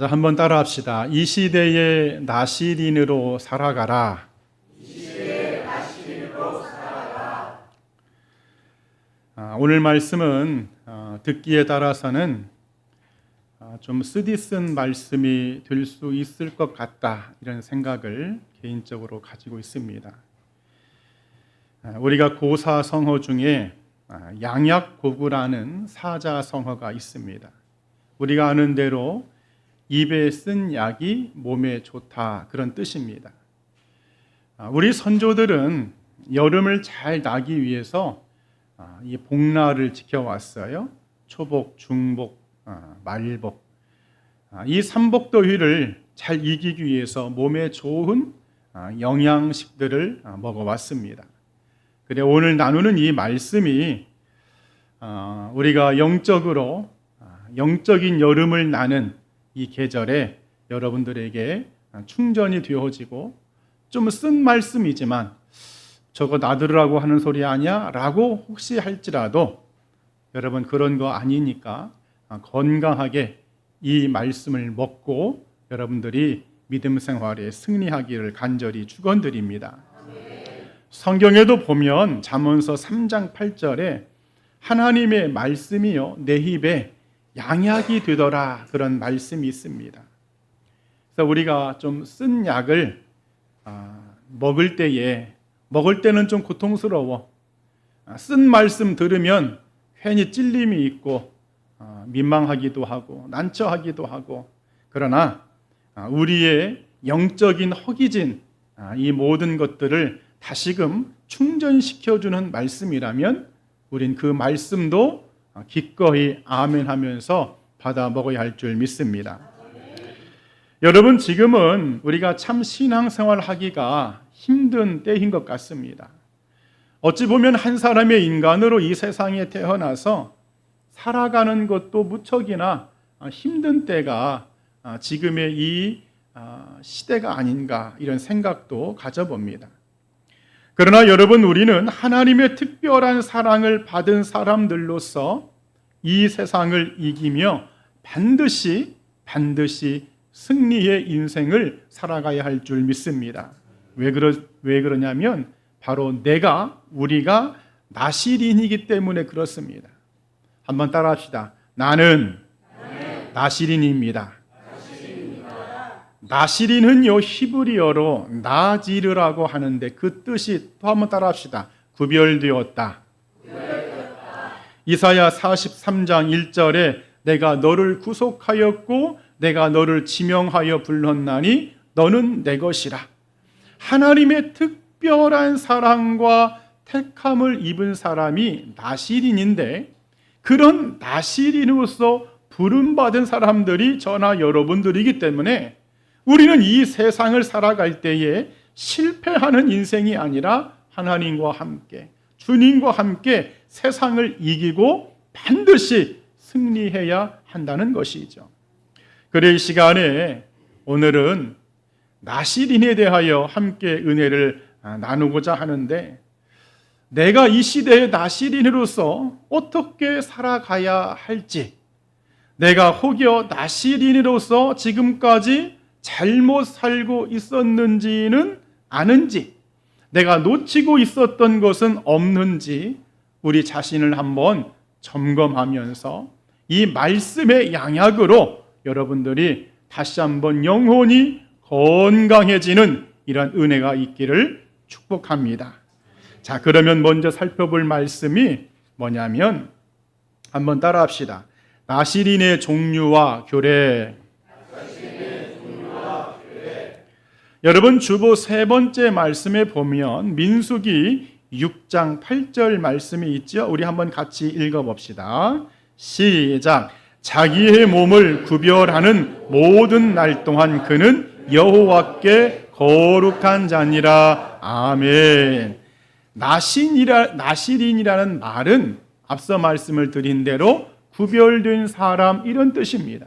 자, 한번 따라합시다. 이 시대의 나시린으로 살아가라. 오늘 말씀은 듣기에 따라서는 좀 쓰디쓴 말씀이 될 수 있을 것 같다, 이런 생각을 개인적으로 가지고 있습니다. 우리가 고사성어 중에 양약고구라는 사자성어가 있습니다. 우리가 아는 대로 입에 쓴 약이 몸에 좋다, 그런 뜻입니다. 우리 선조들은 여름을 잘 나기 위해서 이 복날을 지켜왔어요. 초복, 중복, 말복, 이 삼복더위를 잘 이기기 위해서 몸에 좋은 영양식들을 먹어왔습니다. 그래, 오늘 나누는 이 말씀이 우리가 영적인 여름을 나는 이 계절에 여러분들에게 충전이 되어지고, 좀 쓴 말씀이지만 저거 나들으라고 하는 소리 아니야? 라고 혹시 할지라도 여러분, 그런 거 아니니까 건강하게 이 말씀을 먹고 여러분들이 믿음 생활에 승리하기를 간절히 축원드립니다. 성경에도 보면 잠언서 3장 8절에 하나님의 말씀이요 내 입에 양약이 되더라, 그런 말씀이 있습니다. 그래서 우리가 좀 쓴 약을 먹을 때는 좀 고통스러워. 쓴 말씀 들으면 괜히 찔림이 있고 민망하기도 하고 난처하기도 하고, 그러나 우리의 영적인 허기진 이 모든 것들을 다시금 충전시켜주는 말씀이라면 우린 그 말씀도 기꺼이 아멘 하면서 받아 먹어야 할 줄 믿습니다. 여러분, 지금은 우리가 참 신앙생활 하기가 힘든 때인 것 같습니다. 어찌 보면 한 사람의 인간으로 이 세상에 태어나서 살아가는 것도 무척이나 힘든 때가 지금의 이 시대가 아닌가, 이런 생각도 가져봅니다. 그러나 여러분, 우리는 하나님의 특별한 사랑을 받은 사람들로서 이 세상을 이기며 반드시 승리의 인생을 살아가야 할 줄 믿습니다. 왜 그러냐면 바로 우리가 나시린이기 때문에 그렇습니다. 한번 따라합시다. 나는 나시린입니다. 나시린은요 히브리어로 나지르라고 하는데 그 뜻이, 또 한번 따라합시다. 구별되었다. 이사야 43장 1절에 내가 너를 구속하였고 내가 너를 지명하여 불렀나니 너는 내 것이라. 하나님의 특별한 사랑과 택함을 입은 사람이 나시린인데, 그런 나시린으로서 부름받은 사람들이 저나 여러분들이기 때문에 우리는 이 세상을 살아갈 때에 실패하는 인생이 아니라 하나님과 함께, 주님과 함께 세상을 이기고 반드시 승리해야 한다는 것이죠. 그래, 이 시간에 오늘은 나시린에 대하여 함께 은혜를 나누고자 하는데, 내가 이 시대의 나시린으로서 어떻게 살아가야 할지, 내가 혹여 나시린으로서 지금까지 잘못 살고 있었는지는 아는지, 내가 놓치고 있었던 것은 없는지 우리 자신을 한번 점검하면서 이 말씀의 양약으로 여러분들이 다시 한번 영혼이 건강해지는 이런 은혜가 있기를 축복합니다. 자, 그러면 먼저 살펴볼 말씀이 뭐냐면, 한번 따라합시다. 나시린의 종류와 교례. 여러분, 주보 세 번째 말씀에 보면 민수기 6장 8절 말씀이 있죠. 우리 한번 같이 읽어봅시다. 시작. 자기의 몸을 구별하는 모든 날 동안 그는 여호와께 거룩한 자니라. 아멘. 나시린이라는 말은 앞서 말씀을 드린 대로 구별된 사람, 이런 뜻입니다.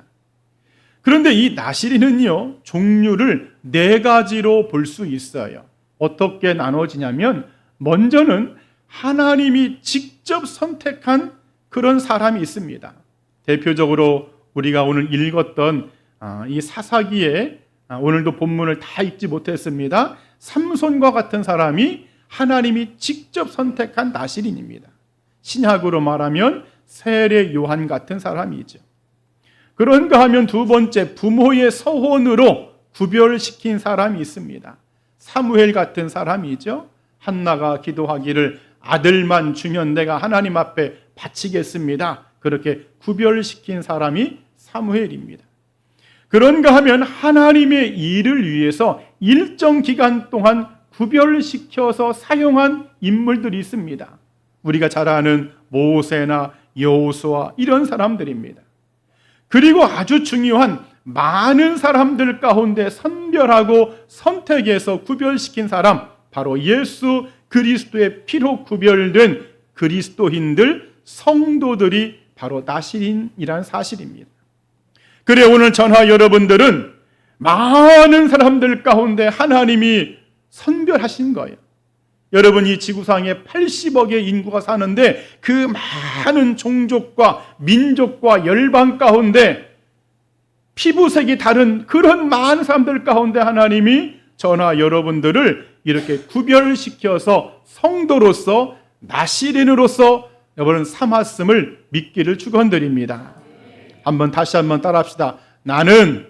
그런데 이 나시린은요 종류를 4가지로 볼 수 있어요. 어떻게 나눠지냐면, 먼저는 하나님이 직접 선택한 그런 사람이 있습니다. 대표적으로 우리가 오늘 읽었던 이 사사기에 오늘도 본문을 다 읽지 못했습니다. 삼손과 같은 사람이 하나님이 직접 선택한 나실인입니다. 신약으로 말하면 세례 요한 같은 사람이죠. 그런가 하면 두 번째, 부모의 서혼으로 구별시킨 사람이 있습니다. 사무엘 같은 사람이죠. 한나가 기도하기를 아들만 주면 내가 하나님 앞에 바치겠습니다. 그렇게 구별시킨 사람이 사무엘입니다. 그런가 하면 하나님의 일을 위해서 일정 기간 동안 구별시켜서 사용한 인물들이 있습니다. 우리가 잘 아는 모세나 여호수아 이런 사람들입니다. 그리고 아주 중요한 많은 사람들 가운데 선별하고 선택해서 구별시킨 사람, 바로 예수 그리스도의 피로 구별된 그리스도인들, 성도들이 바로 나실인이라는 사실입니다. 그래 오늘 전하 여러분들은 많은 사람들 가운데 하나님이 선별하신 거예요. 여러분, 이 지구상에 80억의 인구가 사는데 그 많은 종족과 민족과 열방 가운데 피부색이 다른 그런 많은 사람들 가운데 하나님이 저나 여러분들을 이렇게 구별시켜서 성도로서, 나실인으로서 여러분 삼았음을 믿기를 축원드립니다. 다시 한번 따라합시다. 나는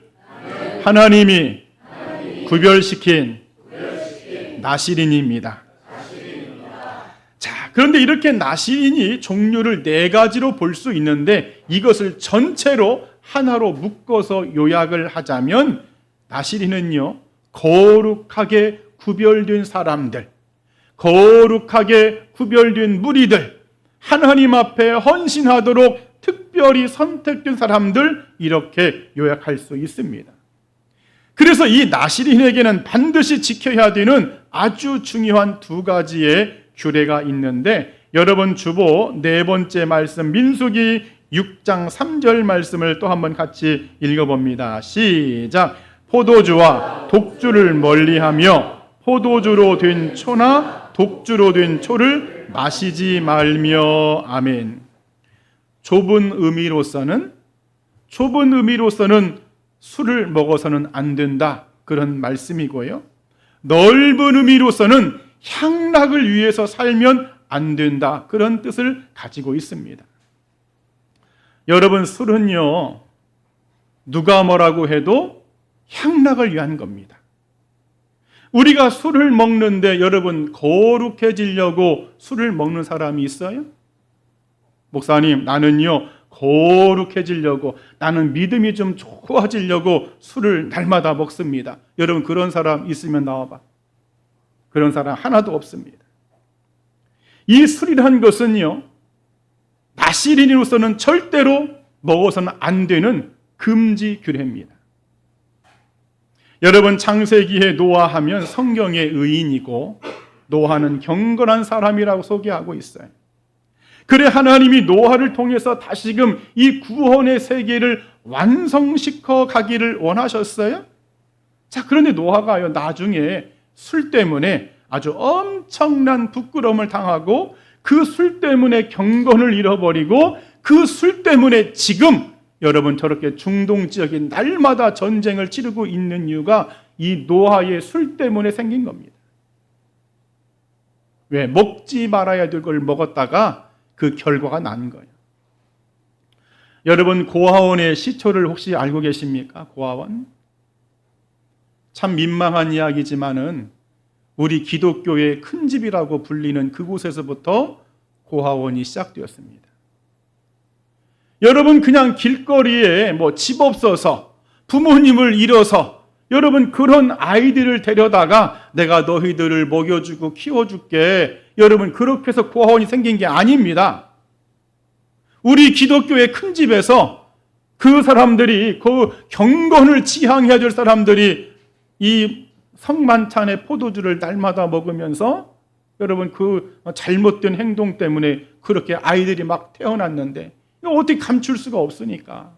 하나님이 구별시킨 나실인입니다. 자, 그런데 이렇게 나실인이 종류를 4가지로 볼 수 있는데 이것을 전체로 하나로 묶어서 요약을 하자면 나실인은요, 거룩하게 구별된 사람들, 거룩하게 구별된 무리들, 하나님 앞에 헌신하도록 특별히 선택된 사람들, 이렇게 요약할 수 있습니다. 그래서 이 나실인에게는 반드시 지켜야 되는 아주 중요한 2가지의 규례가 있는데, 여러분 주보 4번째 말씀 민수기 6장 3절 말씀을 또 한번 같이 읽어봅니다. 시작. 포도주와 독주를 멀리하며 포도주로 된 초나 독주로 된 초를 마시지 말며. 아멘. 좁은 의미로서는 술을 먹어서는 안 된다, 그런 말씀이고요. 넓은 의미로서는 향락을 위해서 살면 안 된다, 그런 뜻을 가지고 있습니다. 여러분, 술은요, 누가 뭐라고 해도 향락을 위한 겁니다. 우리가 술을 먹는데 여러분, 거룩해지려고 술을 먹는 사람이 있어요? 목사님, 나는요 거룩해지려고, 나는 믿음이 좀 좋아지려고 술을 날마다 먹습니다. 여러분, 그런 사람 있으면 나와봐. 그런 사람 하나도 없습니다. 이 술이라는 것은요, 나실인으로서는 절대로 먹어서는 안 되는 금지 규례입니다. 여러분, 창세기에 노아하면 성경의 의인이고 노아는 경건한 사람이라고 소개하고 있어요. 그래 하나님이 노아를 통해서 다시금 이 구원의 세계를 완성시켜 가기를 원하셨어요. 자, 그런데 노아가요, 나중에 술 때문에 아주 엄청난 부끄러움을 당하고 그 술 때문에 경건을 잃어버리고 그 술 때문에 지금 여러분 저렇게 중동 지역에 날마다 전쟁을 치르고 있는 이유가 이 노아의 술 때문에 생긴 겁니다. 왜? 먹지 말아야 될 걸 먹었다가 그 결과가 난 거예요. 여러분, 고아원의 시초를 혹시 알고 계십니까? 고아원? 참 민망한 이야기지만은 우리 기독교의 큰 집이라고 불리는 그곳에서부터 고아원이 시작되었습니다. 여러분, 그냥 길거리에 집 없어서 부모님을 잃어서 여러분 그런 아이들을 데려다가 내가 너희들을 먹여주고 키워줄게, 여러분 그렇게 해서 고아원이 생긴 게 아닙니다. 우리 기독교의 큰 집에서 그 사람들이, 그 경건을 지향해야 될 사람들이 이 성만찬의 포도주를 날마다 먹으면서 여러분 그 잘못된 행동 때문에 그렇게 아이들이 막 태어났는데 이거 어떻게 감출 수가 없으니까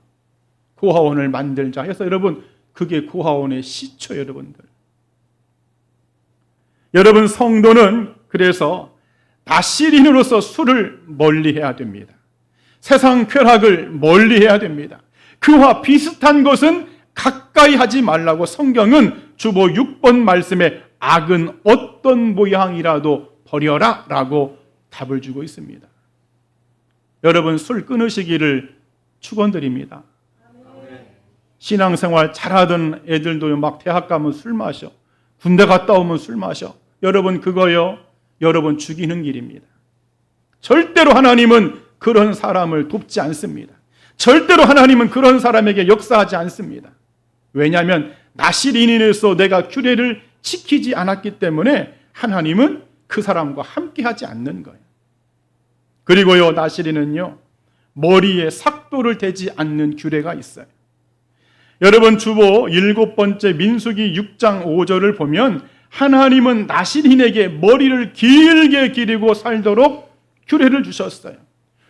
고아원을 만들자 해서 여러분 그게 고아원의 시초. 여러분 성도는 그래서 나실인으로서 술을 멀리해야 됩니다. 세상 쾌락을 멀리해야 됩니다. 그와 비슷한 것은 가까이 하지 말라고 성경은 주보 6번 말씀에 악은 어떤 모양이라도 버려라 라고 답을 주고 있습니다. 여러분, 술 끊으시기를 축원드립니다. 신앙생활 잘하던 애들도 막 대학 가면 술 마셔, 군대 갔다 오면 술 마셔. 여러분, 그거요, 여러분 죽이는 길입니다. 절대로 하나님은 그런 사람을 돕지 않습니다. 절대로 하나님은 그런 사람에게 역사하지 않습니다. 왜냐하면 나실인에서 내가 규례를 지키지 않았기 때문에 하나님은 그 사람과 함께하지 않는 거예요. 그리고요, 나실인은요, 머리에 삭도를 대지 않는 규례가 있어요. 여러분, 주보 7번째 민수기 6장 5절을 보면 하나님은 나실인에게 머리를 길게 기르고 살도록 규례를 주셨어요.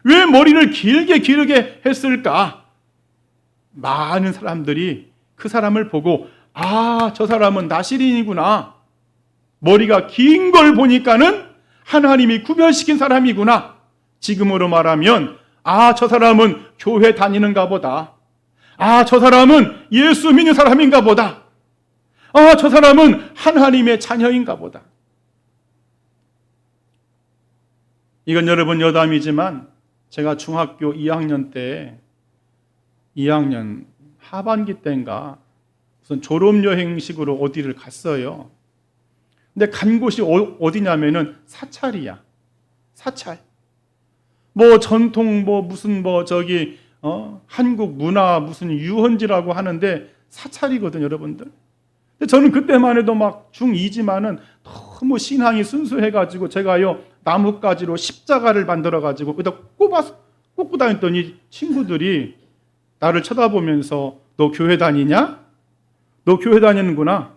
왜 머리를 길게 기르게 했을까? 많은 사람들이 그 사람을 보고 저 사람은 나실인이구나, 머리가 긴 걸 보니까는 하나님이 구별시킨 사람이구나, 지금으로 말하면 저 사람은 교회 다니는가 보다, 저 사람은 예수 믿는 사람인가 보다, 저 사람은 하나님의 자녀인가 보다. 이건 여러분 여담이지만 제가 중학교 2학년 때, 2학년 하반기 때인가 무슨 졸업여행식으로 어디를 갔어요. 근데 간 곳이 어디냐면은 사찰이야. 사찰. 뭐 전통 무슨 저기 한국 문화 무슨 유원지라고 하는데 사찰이거든, 여러분들. 근데 저는 그때만 해도 막 중2지만은 너무 신앙이 순수해가지고 제가요, 나뭇가지로 십자가를 만들어가지고 그다 꽂고 다녔더니 친구들이 나를 쳐다보면서 너 교회 다니냐? 너 교회 다니는구나.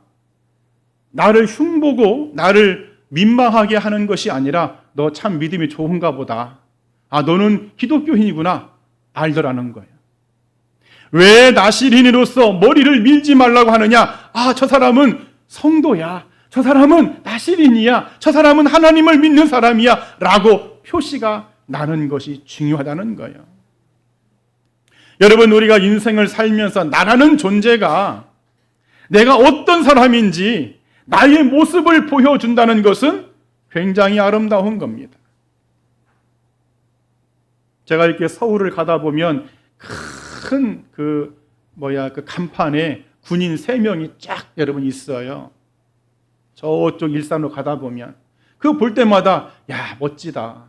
나를 흉보고 나를 민망하게 하는 것이 아니라 너 참 믿음이 좋은가 보다. 너는 기독교인이구나. 알더라는 거예요. 왜 나실인으로서 머리를 밀지 말라고 하느냐? 저 사람은 성도야. 저 사람은 나실인이야. 저 사람은 하나님을 믿는 사람이야. 라고 표시가 나는 것이 중요하다는 거예요. 여러분, 우리가 인생을 살면서 나라는 존재가 내가 어떤 사람인지 나의 모습을 보여준다는 것은 굉장히 아름다운 겁니다. 제가 이렇게 서울을 가다 보면 큰 그 간판에 군인 3명이 쫙 여러분 있어요. 저쪽 일산으로 가다 보면 그거 볼 때마다 멋지다.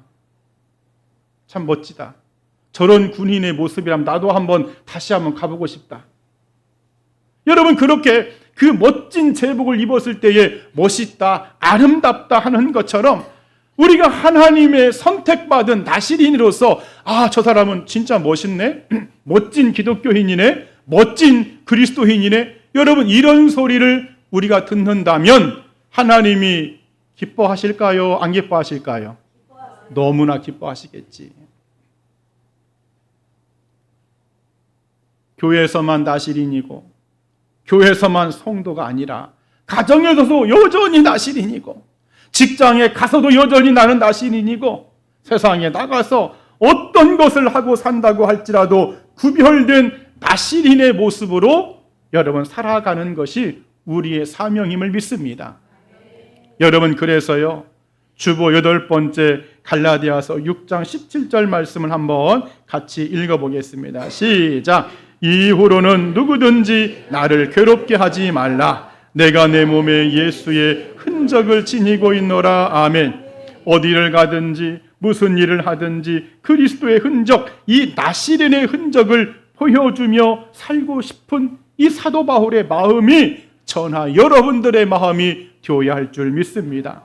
참 멋지다. 저런 군인의 모습이라면 나도 다시 한번 가보고 싶다. 여러분, 그렇게 그 멋진 제복을 입었을 때에 멋있다, 아름답다 하는 것처럼 우리가 하나님의 선택받은 나실인으로서 저 사람은 진짜 멋있네, 멋진 기독교인이네, 멋진 그리스도인이네, 여러분 이런 소리를 우리가 듣는다면 하나님이 기뻐하실까요? 안 기뻐하실까요? 너무나 기뻐하시겠지. 교회에서만 나실인이고 교회에서만 성도가 아니라 가정에서도 여전히 나실인이고 직장에 가서도 여전히 나는 나실인이고 세상에 나가서 어떤 것을 하고 산다고 할지라도 구별된 나실인의 모습으로 여러분 살아가는 것이 우리의 사명임을 믿습니다. 여러분, 그래서요, 주보 8번째 갈라디아서 6장 17절 말씀을 한번 같이 읽어보겠습니다. 시작. 이후로는 누구든지 나를 괴롭게 하지 말라. 내가 내 몸에 예수의 흔적을 지니고 있노라. 아멘. 어디를 가든지 무슨 일을 하든지 그리스도의 흔적, 이 나실인의 흔적을 보여주며 살고 싶은 이 사도 바울의 마음이 저나 여러분들의 마음이 되어야 할 줄 믿습니다.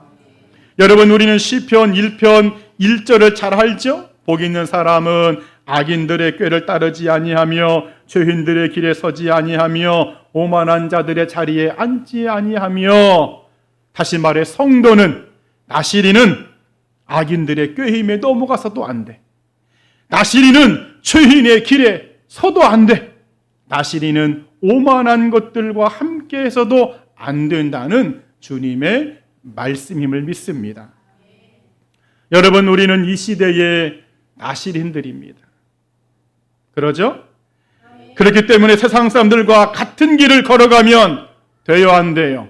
여러분, 우리는 시편 1편 1절을 잘 알죠? 복 있는 사람은 악인들의 꾀를 따르지 아니하며 죄인들의 길에 서지 아니하며 오만한 자들의 자리에 앉지 아니하며. 다시 말해, 성도는, 나실인은 악인들의 꾀임에 넘어가서도 안 돼. 나실인은 죄인의 길에 서도 안 돼. 나실인은 오만한 것들과 함께해서도 안 된다는 주님의 말씀임을 믿습니다. 여러분, 우리는 이 시대의 나실인들입니다. 그러죠? 그렇기 때문에 세상 사람들과 같은 길을 걸어가면 돼요, 안 돼요?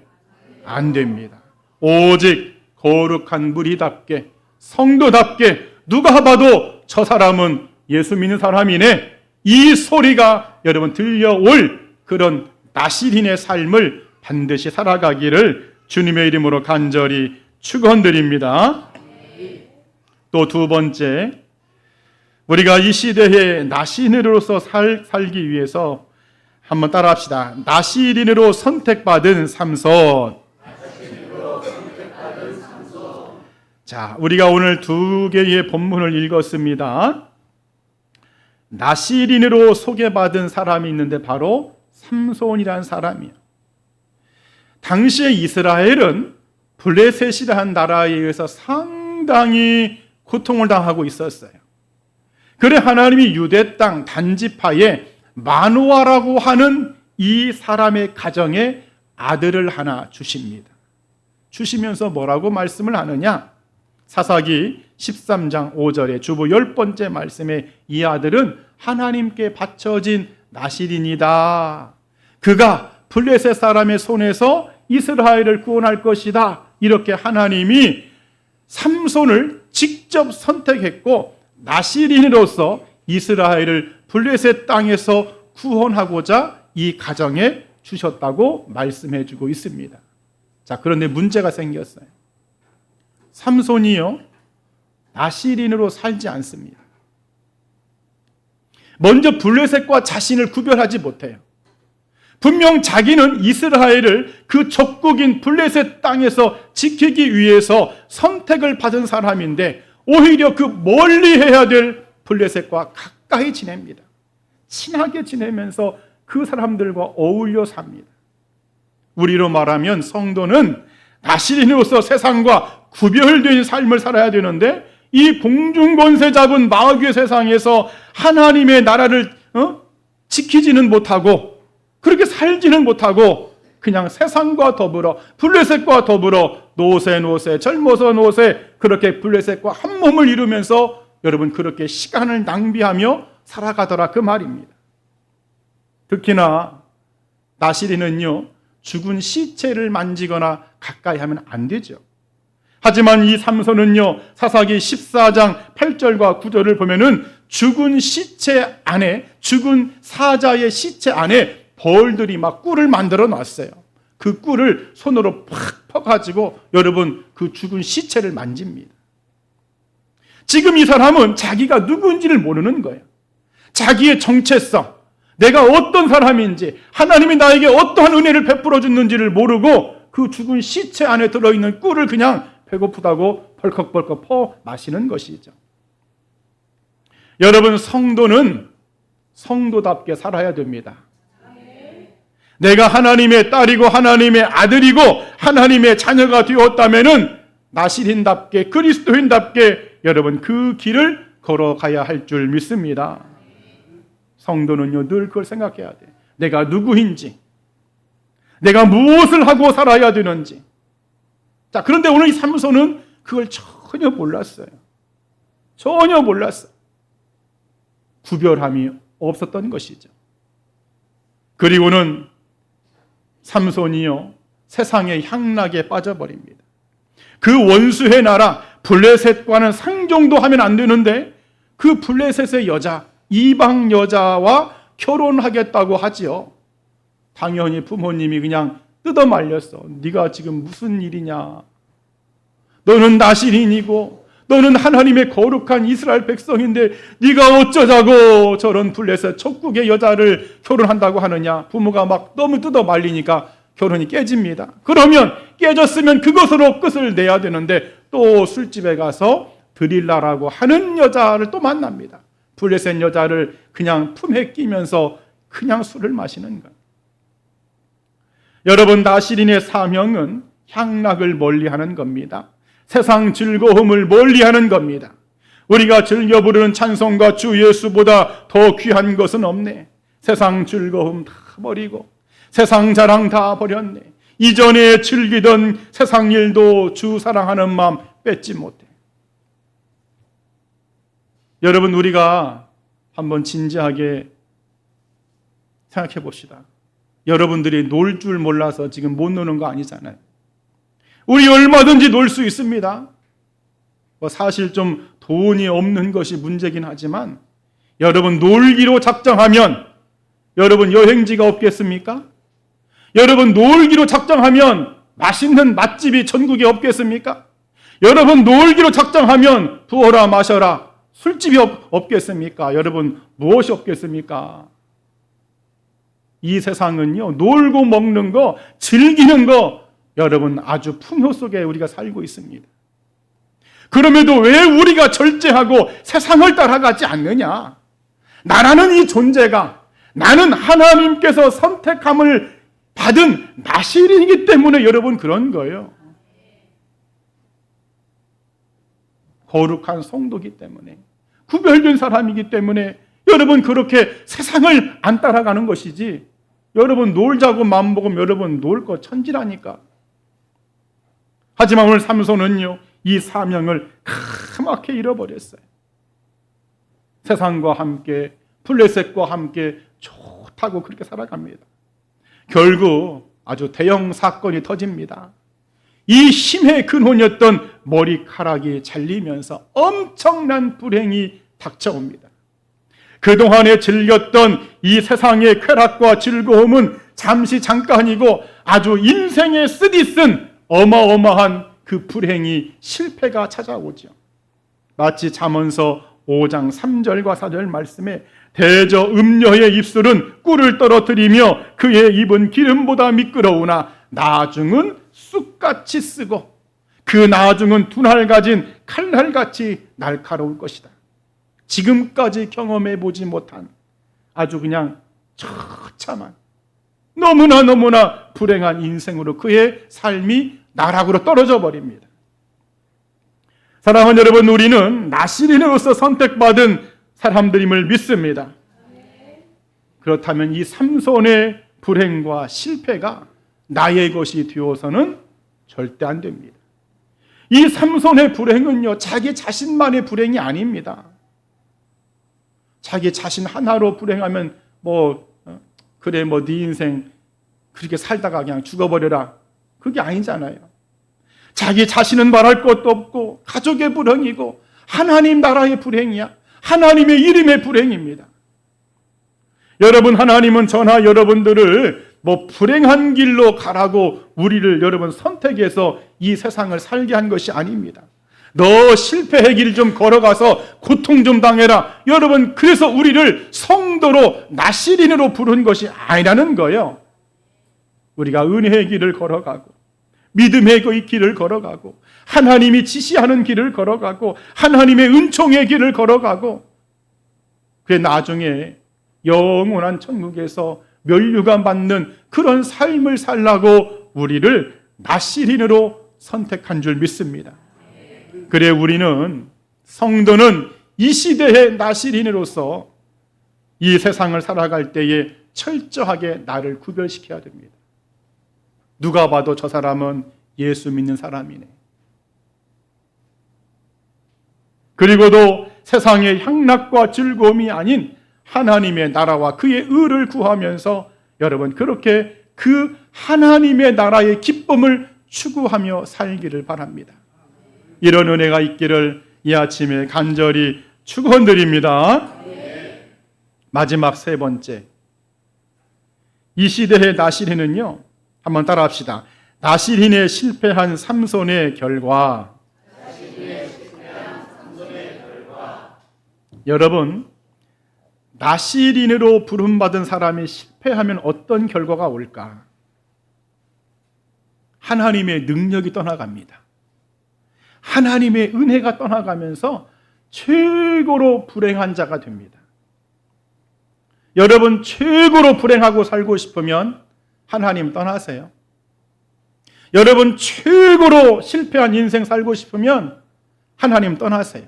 안 됩니다. 오직 거룩한 무리답게, 성도답게, 누가 봐도 저 사람은 예수 믿는 사람이네, 이 소리가 여러분 들려올 그런 나시린의 삶을 반드시 살아가기를 주님의 이름으로 간절히 축원드립니다. 또 두 번째, 우리가 이 시대에 나시린으로서 살기 위해서 한번 따라합시다. 나시린으로 선택받은 삼손. 자, 우리가 오늘 두 개의 본문을 읽었습니다. 나시린으로 소개받은 사람이 있는데 바로 삼손이라는 사람이에요. 당시에 이스라엘은 블레셋이라는 나라에 의해서 상당히 고통을 당하고 있었어요. 그래 하나님이 유대 땅 단지파에 마노아라고 하는 이 사람의 가정에 아들을 하나 주십니다. 주시면서 뭐라고 말씀을 하느냐? 사사기 13장 5절에 주부 10번째 말씀에 이 아들은 하나님께 바쳐진 나시린이다. 그가 블레셋 사람의 손에서 이스라엘을 구원할 것이다. 이렇게 하나님이 삼손을 직접 선택했고 나시린으로서 이스라엘을 블레셋 땅에서 구원하고자 이 가정에 주셨다고 말씀해 주고 있습니다. 자, 그런데 문제가 생겼어요. 삼손이요, 나시린으로 살지 않습니다. 먼저 블레셋과 자신을 구별하지 못해요. 분명 자기는 이스라엘을 그 적국인 블레셋 땅에서 지키기 위해서 선택을 받은 사람인데 오히려 그 멀리 해야 될 블레셋과 가까이 지냅니다. 친하게 지내면서 그 사람들과 어울려 삽니다. 우리로 말하면 성도는 나시린으로서 세상과 구별된 삶을 살아야 되는데 이 공중권세 잡은 마귀의 세상에서 하나님의 나라를 지키지는 못하고 그렇게 살지는 못하고 그냥 세상과 더불어 블레셋과 더불어 노세 젊어서 노세 그렇게 블레셋과 한 몸을 이루면서 여러분 그렇게 시간을 낭비하며 살아가더라 그 말입니다. 특히나 나시린은요 죽은 시체를 만지거나 가까이 하면 안 되죠. 하지만 이 삼손은요 사사기 14장 8절과 9절을 보면은 죽은 시체 안에 죽은 사자의 시체 안에 벌들이 막 꿀을 만들어 놨어요. 그 꿀을 손으로 팍 퍼가지고 여러분 그 죽은 시체를 만집니다. 지금 이 사람은 자기가 누구인지를 모르는 거예요. 자기의 정체성, 내가 어떤 사람인지 하나님이 나에게 어떠한 은혜를 베풀어 줬는지를 모르고 그 죽은 시체 안에 들어있는 꿀을 그냥 배고프다고 벌컥벌컥 퍼 마시는 것이죠. 여러분 성도는 성도답게 살아야 됩니다. 내가 하나님의 딸이고 하나님의 아들이고 하나님의 자녀가 되었다면은 나시린답게 그리스도인답게 여러분 그 길을 걸어가야 할 줄 믿습니다. 성도는요 늘 그걸 생각해야 돼. 내가 누구인지, 내가 무엇을 하고 살아야 되는지. 자, 그런데 오늘 이 삼손은 그걸 전혀 몰랐어요. 전혀 몰랐어요. 구별함이 없었던 것이죠. 그리고는 삼손이요 세상의 향락에 빠져버립니다. 그 원수의 나라 블레셋과는 상종도 하면 안 되는데 그 블레셋의 여자 이방 여자와 결혼하겠다고 하지요. 당연히 부모님이 그냥 뜯어 말렸어. 네가 지금 무슨 일이냐? 너는 나시린이고 너는 하나님의 거룩한 이스라엘 백성인데 네가 어쩌자고 저런 블레셋 척국의 여자를 결혼한다고 하느냐. 부모가 막 너무 뜯어 말리니까 결혼이 깨집니다. 그러면 깨졌으면 그것으로 끝을 내야 되는데 또 술집에 가서 드릴라라고 하는 여자를 또 만납니다. 블레셋 여자를 그냥 품에 끼면서 그냥 술을 마시는 거예요. 여러분 나시린의 사명은 향락을 멀리하는 겁니다. 세상 즐거움을 멀리하는 겁니다. 우리가 즐겨 부르는 찬송과 주 예수보다 더 귀한 것은 없네. 세상 즐거움 다 버리고 세상 자랑 다 버렸네. 이전에 즐기던 세상 일도 주 사랑하는 마음 뺏지 못해. 여러분 우리가 한번 진지하게 생각해 봅시다. 여러분들이 놀 줄 몰라서 지금 못 노는 거 아니잖아요. 우리 얼마든지 놀 수 있습니다. 사실 좀 돈이 없는 것이 문제긴 하지만 여러분 놀기로 작정하면 여러분 여행지가 없겠습니까? 여러분 놀기로 작정하면 맛있는 맛집이 전국에 없겠습니까? 여러분 놀기로 작정하면 부어라 마셔라 술집이 없겠습니까? 여러분 무엇이 없겠습니까? 이 세상은요, 놀고 먹는 거, 즐기는 거, 여러분 아주 풍요 속에 우리가 살고 있습니다. 그럼에도 왜 우리가 절제하고 세상을 따라가지 않느냐? 나라는 이 존재가, 나는 하나님께서 선택함을 받은 나실이기 때문에 여러분 그런 거예요. 거룩한 성도이기 때문에, 구별된 사람이기 때문에 여러분 그렇게 세상을 안 따라가는 것이지, 여러분 놀자고 마음먹으면 여러분 놀 거 천지라니까. 하지만 오늘 삼손은요, 이 사명을 까맣게 잃어버렸어요. 세상과 함께, 블레셋과 함께 좋다고 그렇게 살아갑니다. 결국 아주 대형 사건이 터집니다. 이 힘의 근원이었던 머리카락이 잘리면서 엄청난 불행이 닥쳐옵니다. 그동안에 즐겼던 이 세상의 쾌락과 즐거움은 잠시 잠깐이고 아주 인생의 쓰디쓴 어마어마한 그 불행이 실패가 찾아오죠. 마치 잠언서 5장 3절과 4절 말씀에 대저 음녀의 입술은 꿀을 떨어뜨리며 그의 입은 기름보다 미끄러우나 나중은 쑥같이 쓰고 그 나중은 두날 가진 칼날같이 날카로울 것이다. 지금까지 경험해 보지 못한 아주 그냥 처참한 너무나 불행한 인생으로 그의 삶이 나락으로 떨어져 버립니다. 사랑하는 여러분, 우리는 나실인으로서 선택받은 사람들임을 믿습니다. 그렇다면 이 삼손의 불행과 실패가 나의 것이 되어서는 절대 안 됩니다. 이 삼손의 불행은요, 자기 자신만의 불행이 아닙니다. 자기 자신 하나로 불행하면 그래 네 인생 그렇게 살다가 그냥 죽어버려라, 그게 아니잖아요. 자기 자신은 말할 것도 없고 가족의 불행이고 하나님 나라의 불행이야. 하나님의 이름의 불행입니다. 여러분, 하나님은 저나 여러분들을 불행한 길로 가라고 우리를 여러분 선택해서 이 세상을 살게 한 것이 아닙니다. 너 실패의 길 좀 걸어가서 고통 좀 당해라. 여러분, 그래서 우리를 성도로 나실인으로 부른 것이 아니라는 거예요. 우리가 은혜의 길을 걸어가고 믿음의 그 길을 걸어가고 하나님이 지시하는 길을 걸어가고 하나님의 은총의 길을 걸어가고 그래 나중에 영원한 천국에서 면류관 받는 그런 삶을 살라고 우리를 나실인으로 선택한 줄 믿습니다. 그래 우리는 성도는 이 시대의 나실인으로서 이 세상을 살아갈 때에 철저하게 나를 구별시켜야 됩니다. 누가 봐도 저 사람은 예수 믿는 사람이네. 그리고도 세상의 향락과 즐거움이 아닌 하나님의 나라와 그의 의를 구하면서 여러분 그렇게 그 하나님의 나라의 기쁨을 추구하며 살기를 바랍니다. 이런 은혜가 있기를 이 아침에 간절히 축원드립니다. 마지막 세 번째, 이 시대의 나실인은요, 한번 따라합시다. 나실인의 실패한 삼손의 결과. 여러분, 나실인으로 부름받은 사람이 실패하면 어떤 결과가 올까? 하나님의 능력이 떠나갑니다. 하나님의 은혜가 떠나가면서 최고로 불행한 자가 됩니다. 여러분, 최고로 불행하고 살고 싶으면 하나님 떠나세요. 여러분, 최고로 실패한 인생 살고 싶으면 하나님 떠나세요.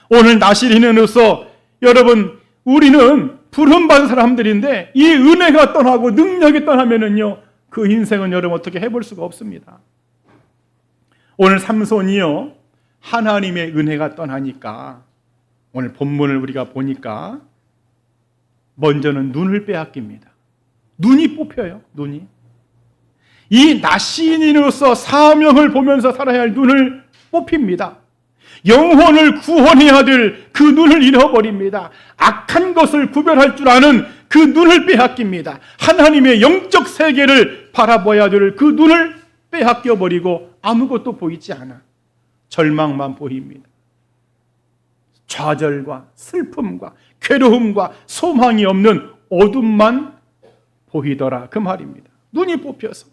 오늘 나실인으로서 여러분, 우리는 부름받은 사람들인데 이 은혜가 떠나고 능력이 떠나면은요, 그 인생은 여러분 어떻게 해볼 수가 없습니다. 오늘 삼손이요, 하나님의 은혜가 떠나니까 오늘 본문을 우리가 보니까 먼저는 눈을 빼앗깁니다. 눈이 뽑혀요. 눈이. 이 나시인으로서 사명을 보면서 살아야 할 눈을 뽑힙니다. 영혼을 구원해야 될 그 눈을 잃어버립니다. 악한 것을 구별할 줄 아는 그 눈을 빼앗깁니다. 하나님의 영적 세계를 바라봐야 될 그 눈을 빼앗겨버리고 아무것도 보이지 않아. 절망만 보입니다. 좌절과 슬픔과 괴로움과 소망이 없는 어둠만 보이더라, 그 말입니다. 눈이 뽑혀서.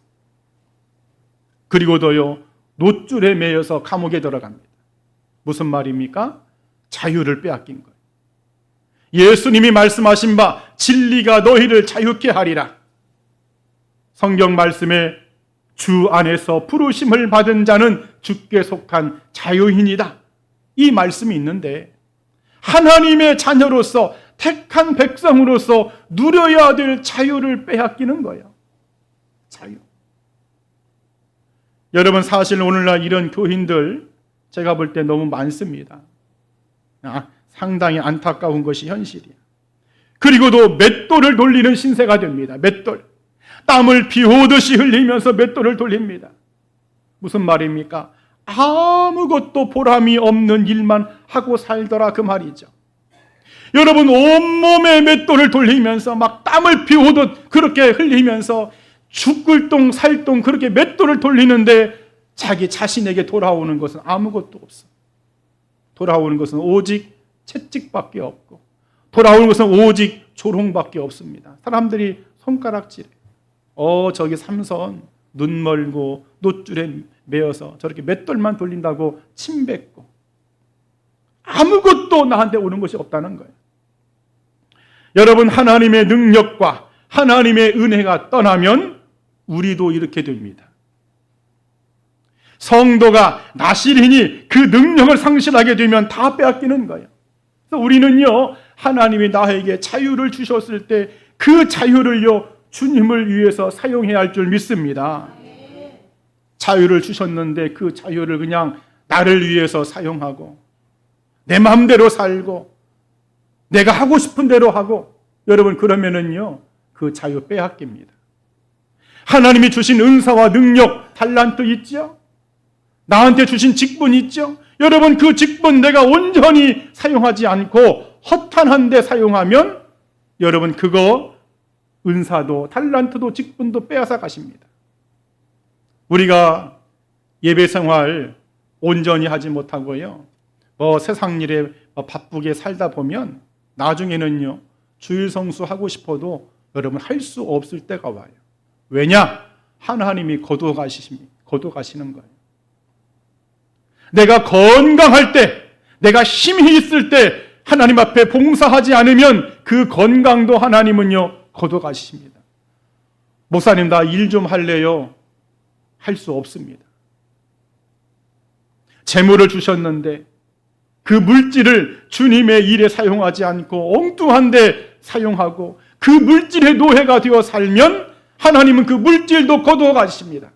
그리고도요, 노줄에 매여서 감옥에 들어갑니다. 무슨 말입니까? 자유를 빼앗긴 거예요. 예수님이 말씀하신 바 진리가 너희를 자유케 하리라. 성경 말씀에 주 안에서 부르심을 받은 자는 주께 속한 자유인이다, 이 말씀이 있는데, 하나님의 자녀로서 택한 백성으로서 누려야 될 자유를 빼앗기는 거예요. 자유. 여러분, 사실 오늘날 이런 교인들 제가 볼 때 너무 많습니다. 상당히 안타까운 것이 현실이에요. 그리고도 맷돌을 돌리는 신세가 됩니다. 맷돌. 땀을 비 오듯이 흘리면서 맷돌을 돌립니다. 무슨 말입니까? 아무것도 보람이 없는 일만 하고 살더라, 그 말이죠. 여러분, 온몸에 맷돌을 돌리면서 막 땀을 비 오듯 그렇게 흘리면서 죽을 똥 살똥 그렇게 맷돌을 돌리는데 자기 자신에게 돌아오는 것은 아무것도 없어. 돌아오는 것은 오직 채찍밖에 없고, 돌아오는 것은 오직 조롱밖에 없습니다. 사람들이 손가락질해. 저기 삼선 눈 멀고 노줄에 매여서 저렇게 맷돌만 돌린다고 침 뱉고 아무것도 나한테 오는 것이 없다는 거예요. 여러분, 하나님의 능력과 하나님의 은혜가 떠나면 우리도 이렇게 됩니다. 성도가 나시린이 그 능력을 상실하게 되면 다 빼앗기는 거예요. 그래서 우리는요, 하나님이 나에게 자유를 주셨을 때 그 자유를요, 주님을 위해서 사용해야 할 줄 믿습니다. 자유를 주셨는데 그 자유를 그냥 나를 위해서 사용하고 내 마음대로 살고 내가 하고 싶은 대로 하고, 여러분, 그러면은요, 그 자유 빼앗깁니다. 하나님이 주신 은사와 능력, 달란트 있죠? 나한테 주신 직분 있죠? 여러분, 그 직분 내가 온전히 사용하지 않고 허탄한 데 사용하면 여러분, 그거 은사도 달란트도 직분도 빼앗아 가십니다. 우리가 예배 생활 온전히 하지 못하고요, 세상 일에 바쁘게 살다 보면 나중에는요, 주일 성수 하고 싶어도 여러분 할 수 없을 때가 와요. 왜냐? 하나님이 거둬가시는 거예요. 내가 건강할 때, 내가 힘이 있을 때 하나님 앞에 봉사하지 않으면 그 건강도 하나님은요, 거둬가십니다. 목사님, 나 일 좀 할래요. 할 수 없습니다. 재물을 주셨는데 그 물질을 주님의 일에 사용하지 않고 엉뚱한 데 사용하고 그 물질의 노예가 되어 살면 하나님은 그 물질도 거둬가십니다.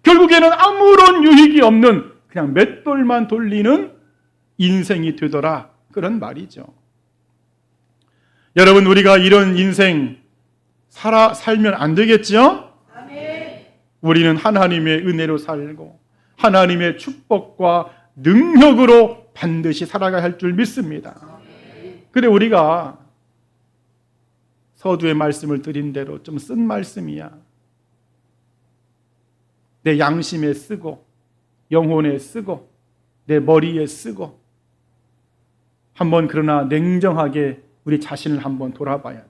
결국에는 아무런 유익이 없는 그냥 맷돌만 돌리는 인생이 되더라, 그런 말이죠. 여러분, 우리가 이런 인생 살면 안 되겠죠? 아멘. 우리는 하나님의 은혜로 살고 하나님의 축복과 능력으로 반드시 살아가야 할 줄 믿습니다. 그래, 우리가 서두에 말씀을 드린 대로 좀 쓴 말씀이야. 내 양심에 쓰고 영혼에 쓰고 내 머리에 쓰고 한번, 그러나 냉정하게 우리 자신을 한번 돌아봐야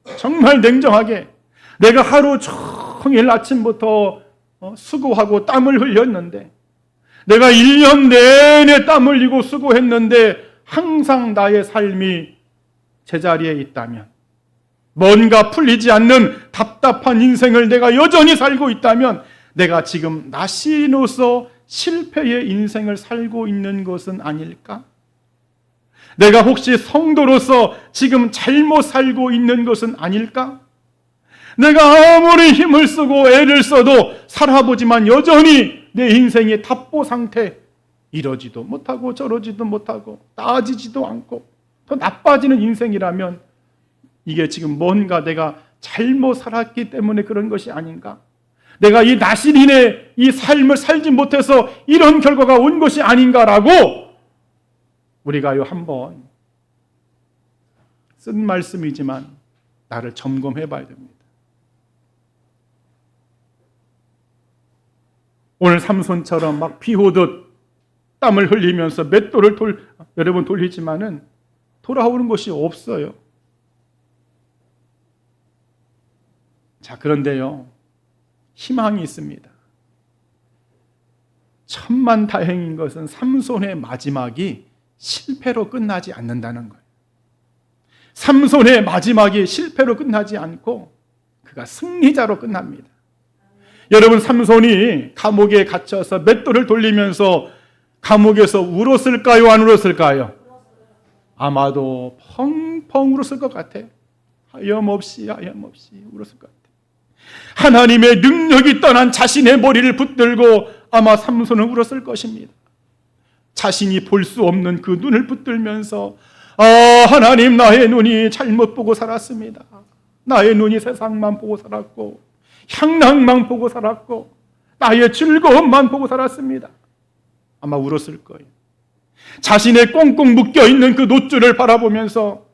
돼. 정말 냉정하게 내가 하루 종일 아침부터 수고하고 땀을 흘렸는데, 내가 1년 내내 땀 흘리고 수고했는데 항상 나의 삶이 제자리에 있다면, 뭔가 풀리지 않는 답답한 인생을 내가 여전히 살고 있다면 내가 지금 나시로서 실패의 인생을 살고 있는 것은 아닐까? 내가 혹시 성도로서 지금 잘못 살고 있는 것은 아닐까? 내가 아무리 힘을 쓰고 애를 써도 살아보지만 여전히 내 인생의 답보 상태, 이러지도 못하고 저러지도 못하고 나아지지도 않고 더 나빠지는 인생이라면 이게 지금 뭔가 내가 잘못 살았기 때문에 그런 것이 아닌가? 내가 이 나실인의 이 삶을 살지 못해서 이런 결과가 온 것이 아닌가라고 우리가 한번 쓴 말씀이지만 나를 점검해 봐야 됩니다. 오늘 삼손처럼 막 비 오듯 땀을 흘리면서 맷돌을 여러 번 돌리지만은 돌아오는 것이 없어요. 자, 그런데요, 희망이 있습니다. 천만다행인 것은 삼손의 마지막이 실패로 끝나지 않는다는 거예요. 삼손의 마지막이 실패로 끝나지 않고 그가 승리자로 끝납니다. 여러분, 삼손이 감옥에 갇혀서 맷돌을 돌리면서 감옥에서 울었을까요? 안 울었을까요? 아마도 펑펑 울었을 것 같아요. 하염없이 울었을 것 같아요. 하나님의 능력이 떠난 자신의 머리를 붙들고 아마 삼손은 울었을 것입니다. 자신이 볼 수 없는 그 눈을 붙들면서 하나님, 나의 눈이 잘못 보고 살았습니다. 나의 눈이 세상만 보고 살았고 향락만 보고 살았고 나의 즐거움만 보고 살았습니다. 아마 울었을 거예요. 자신의 꽁꽁 묶여있는 그 놋줄을 바라보면서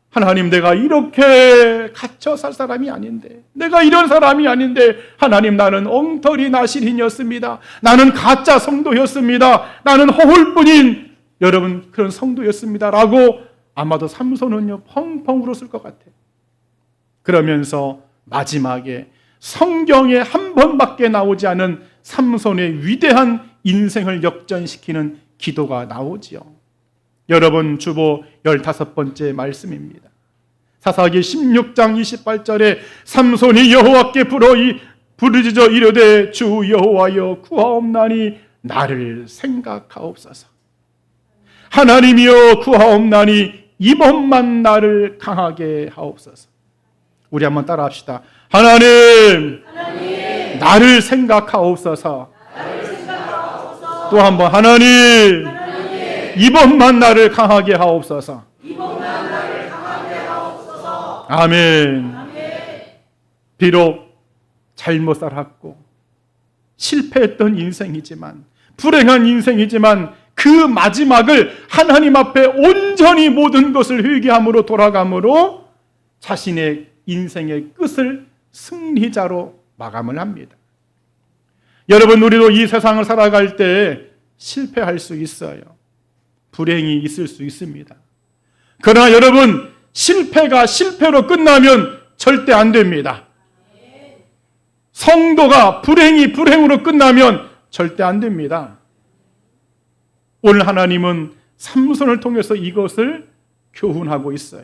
하나님, 내가 이렇게 갇혀 살 사람이 아닌데, 내가 이런 사람이 아닌데, 하나님, 나는 엉터리 나실인이었습니다. 나는 가짜 성도였습니다. 나는 허울뿐인 여러분 그런 성도였습니다 라고 아마도 삼손은요 펑펑 울었을 것 같아요. 그러면서 마지막에 성경에 한 번밖에 나오지 않은 삼손의 위대한 인생을 역전시키는 기도가 나오지요. 여러분, 주보 15번째 말씀입니다. 사사기 16장 28절에 삼손이 여호와께 부르짖어 이르되 주 여호와여 구하옵나니 나를 생각하옵소서. 하나님이여 구하옵나니 이번만 나를 강하게 하옵소서. 우리 한번 따라합시다. 하나님, 나를 생각하옵소서. 또 한번 하나님, 이번만 나를 강하게 하옵소서. 아멘. 비록 잘못 살았고 실패했던 인생이지만, 불행한 인생이지만 그 마지막을 하나님 앞에 온전히 모든 것을 회개함으로 돌아감으로 자신의 인생의 끝을 승리자로 마감을 합니다. 여러분, 우리도 이 세상을 살아갈 때 실패할 수 있어요. 불행이 있을 수 있습니다. 그러나 여러분, 실패가 실패로 끝나면 절대 안 됩니다. 성도가 불행이 불행으로 끝나면 절대 안 됩니다. 오늘 하나님은 삼손을 통해서 이것을 교훈하고 있어요.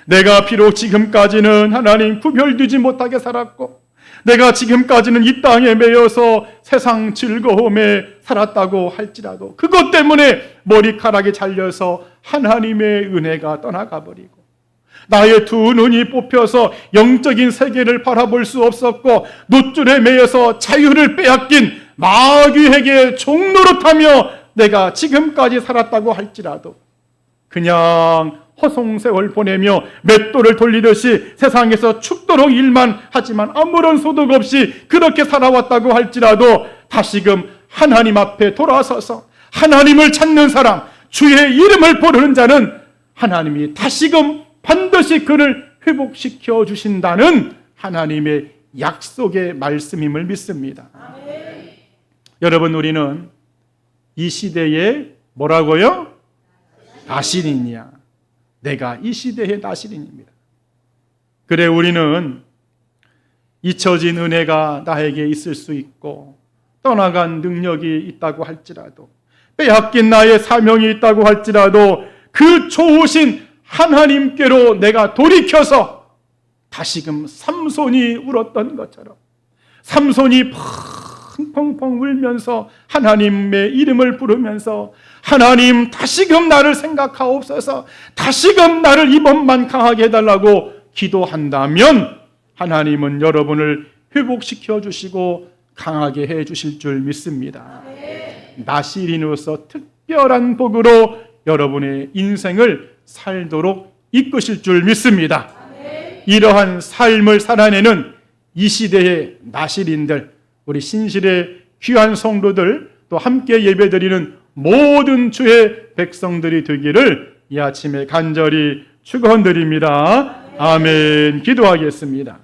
내가 비록 지금까지는 하나님 구별되지 못하게 살았고, 내가 지금까지는 이 땅에 매여서 세상 즐거움에 살았다고 할지라도 그것 때문에 머리카락이 잘려서 하나님의 은혜가 떠나가 버리고, 나의 두 눈이 뽑혀서 영적인 세계를 바라볼 수 없었고, 놋줄에 매여서 자유를 빼앗긴 마귀에게 종노릇하며 내가 지금까지 살았다고 할지라도 그냥 허송세월 보내며 맷돌을 돌리듯이 세상에서 죽도록 일만 하지만 아무런 소득 없이 그렇게 살아왔다고 할지라도 다시금 하나님 앞에 돌아서서 하나님을 찾는 사람, 주의 이름을 부르는 자는 하나님이 다시금 반드시 그를 회복시켜 주신다는 하나님의 약속의 말씀임을 믿습니다. 아멘. 여러분, 우리는 이 시대에 뭐라고요? 나실인이야. 내가 이 시대의 나실인입니다. 그래, 우리는 잊혀진 은혜가 나에게 있을 수 있고, 떠나간 능력이 있다고 할지라도, 빼앗긴 나의 사명이 있다고 할지라도 그 좋으신 하나님께로 내가 돌이켜서 다시금 삼손이 울었던 것처럼 삼손이 펑펑펑 울면서 하나님의 이름을 부르면서 하나님, 다시금 나를 생각하옵소서, 다시금 나를 이번만 강하게 해달라고 기도한다면 하나님은 여러분을 회복시켜 주시고 강하게 해 주실 줄 믿습니다. 나실인으로서 특별한 복으로 여러분의 인생을 살도록 이끄실 줄 믿습니다. 이러한 삶을 살아내는 이 시대의 나실인들, 우리 신실의 귀한 성도들, 또 함께 예배드리는 모든 주의 백성들이 되기를 이 아침에 간절히 축원드립니다. 아멘. 기도하겠습니다.